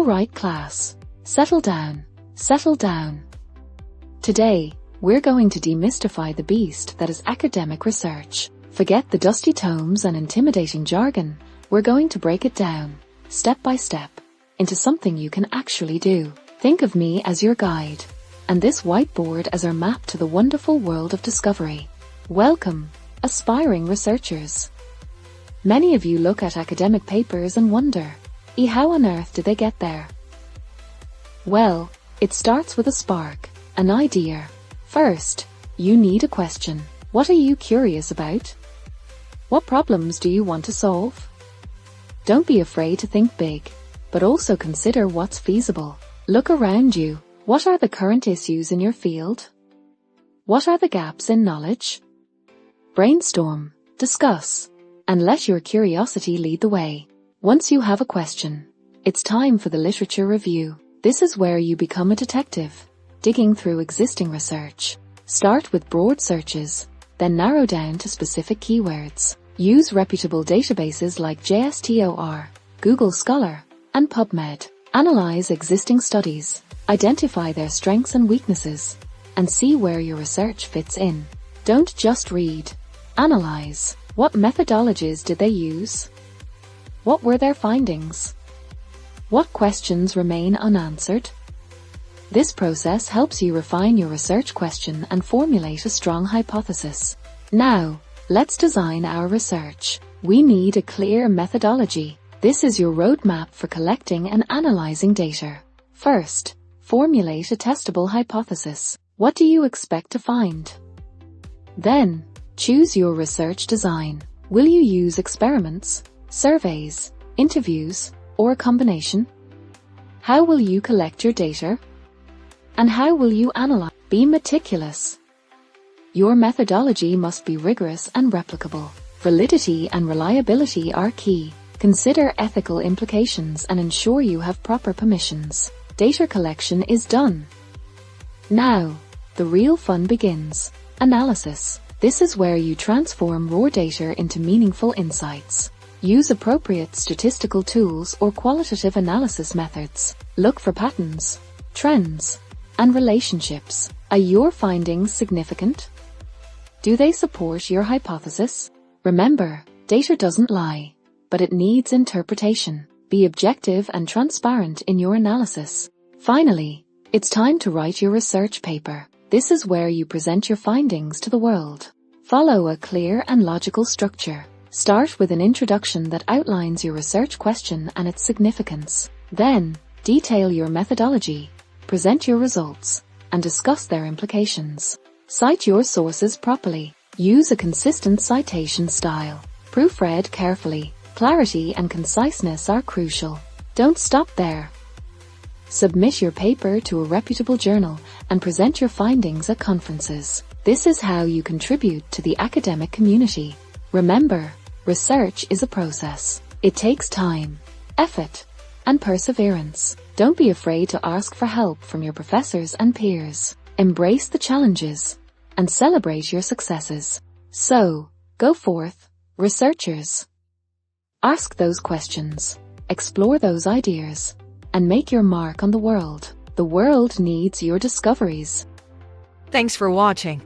All right, class. Settle down. Settle down. Today, we're going to demystify the beast that is academic research. Forget the dusty tomes and intimidating jargon. We're going to break it down, step by step, into something you can actually do. Think of me as your guide, and this whiteboard as our map to the wonderful world of discovery. Welcome, aspiring researchers. Many of you look at academic papers and wonder, how on earth did they get there? Well, it starts with a spark, an idea. First, you need a question. What are you curious about? What problems do you want to solve? Don't be afraid to think big, but also consider what's feasible. Look around you. What are the current issues in your field? What are the gaps in knowledge? Brainstorm, discuss, and let your curiosity lead the way. Once you have a question, it's time for the literature review. This is where you become a detective, digging through existing research. Start with broad searches, then narrow down to specific keywords. Use reputable databases like JSTOR, Google Scholar, and PubMed. Analyze existing studies, identify their strengths and weaknesses, and see where your research fits in. Don't just read. Analyze. What methodologies did they use? What were their findings? What questions remain unanswered? This process helps you refine your research question and formulate a strong hypothesis. Now, let's design our research. We need a clear methodology. This is your roadmap for collecting and analyzing data. First, formulate a testable hypothesis. What do you expect to find? Then, choose your research design. Will you use experiments, surveys, interviews, or a combination? How will you collect your data? And how will you analyze? Be meticulous. Your methodology must be rigorous and replicable. Validity and reliability are key. Consider ethical implications and ensure you have proper permissions. Data collection is done. Now, the real fun begins. Analysis. This is where you transform raw data into meaningful insights. Use appropriate statistical tools or qualitative analysis methods. Look for patterns, trends, and relationships. Are your findings significant? Do they support your hypothesis? Remember, data doesn't lie, but it needs interpretation. Be objective and transparent in your analysis. Finally, it's time to write your research paper. This is where you present your findings to the world. Follow a clear and logical structure. Start with an introduction that outlines your research question and its significance. Then, detail your methodology, present your results, and discuss their implications. Cite your sources properly. Use a consistent citation style. Proofread carefully. Clarity and conciseness are crucial. Don't stop there. Submit your paper to a reputable journal and present your findings at conferences. This is how you contribute to the academic community. Remember, research is a process. It takes time, effort, and perseverance. Don't be afraid to ask for help from your professors and peers. Embrace the challenges and celebrate your successes. So, go forth, researchers. Ask those questions, explore those ideas, and make your mark on the world. The world needs your discoveries. Thanks for watching.